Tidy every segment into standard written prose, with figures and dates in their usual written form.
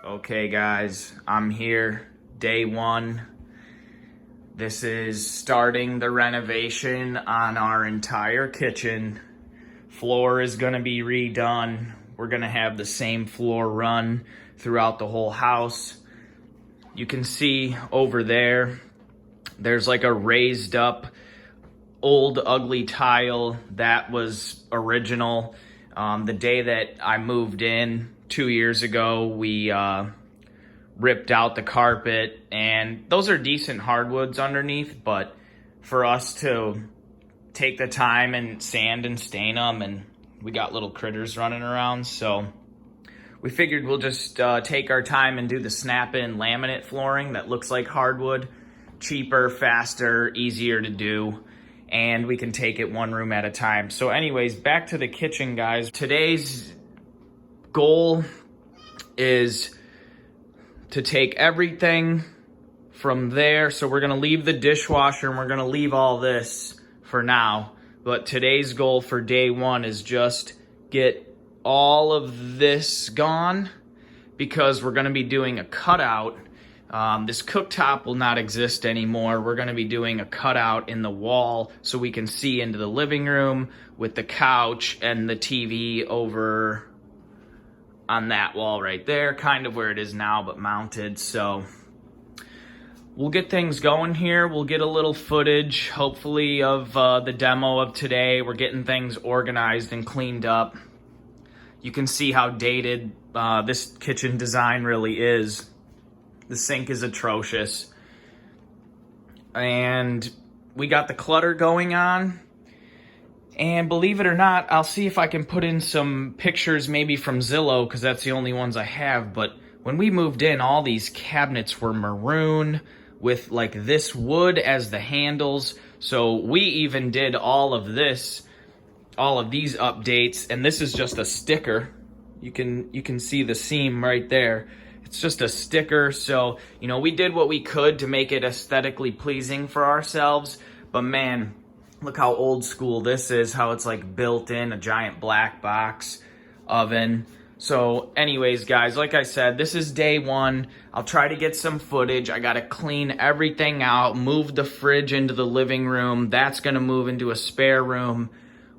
Okay guys, I'm here, day one. This is starting the renovation on our entire kitchen. Floor is gonna be redone. We're gonna have the same floor run throughout the whole house. You can see over there, there's like a raised up old ugly tile that was original. The day that I moved in 2 years ago, we ripped out the carpet, and those are decent hardwoods underneath, but for us to take the time and sand and stain them, and we got little critters running around, so we figured we'll just take our time and do the snap-in laminate flooring that looks like hardwood. Cheaper, faster, easier to do, and we can take it one room at a time. So anyways, back to the kitchen, guys. Today's goal is to take everything from there. So we're gonna leave the dishwasher and we're gonna leave all this for now. But today's goal for day one is just get all of this gone, because we're gonna be doing a cutout. This cooktop will not exist anymore. We're gonna be doing a cutout in the wall so we can see into the living room with the couch and the TV over on that wall right there, kind of where it is now, but mounted. So we'll get things going here. We'll get a little footage, hopefully, of the demo of today. We're getting things organized and cleaned up. You can see how dated this kitchen design really is. The sink is atrocious. And we got the clutter going on. And believe it or not, I'll see if I can put in some pictures maybe from Zillow, because that's the only ones I have. But when we moved in, all these cabinets were maroon with like this wood as the handles. So we even did all of this, all of these updates, and this is just a sticker. You can see the seam right there. It's just a sticker. So, you know, we did what we could to make it aesthetically pleasing for ourselves. But man, look how old school this is, how it's like built in, a giant black box oven. So anyways, guys, like I said, this is day one. I'll try to get some footage. I gotta clean everything out, move the fridge into the living room. That's gonna move into a spare room.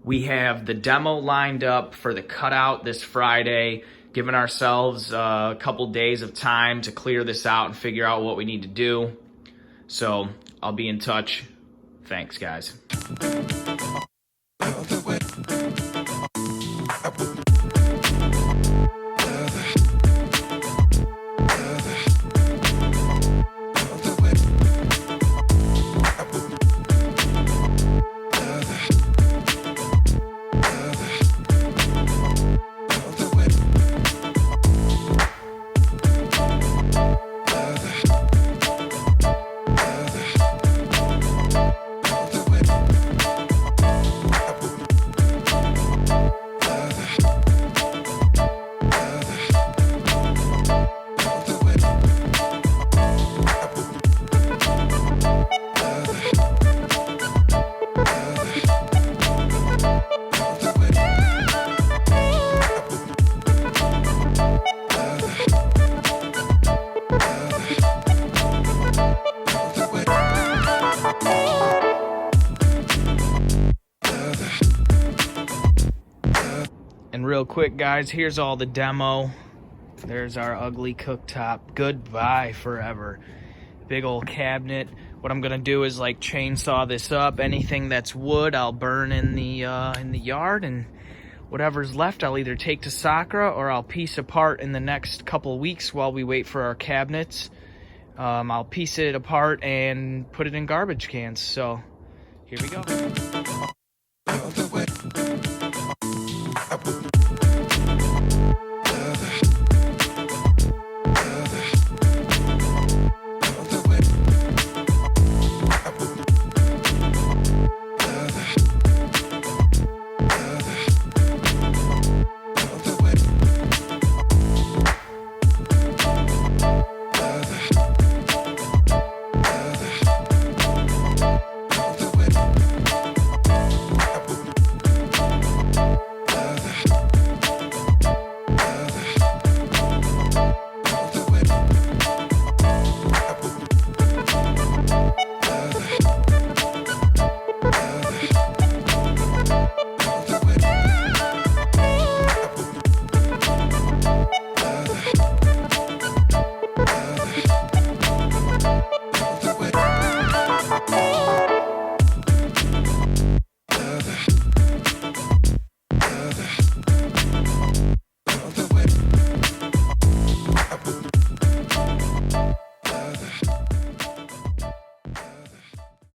We have the demo lined up for the cutout this Friday, giving ourselves a couple days of time to clear this out and figure out what we need to do. So I'll be in touch. Thanks, guys. And real quick, guys, here's all the demo. There's our ugly cooktop. Goodbye forever. Big old cabinet. What I'm gonna do is like chainsaw this up. Anything that's wood, I'll burn in the yard, and whatever's left, I'll either take to Sakura or I'll piece apart in the next couple of weeks while we wait for our cabinets. I'll piece it apart and put it in garbage cans. So here we go.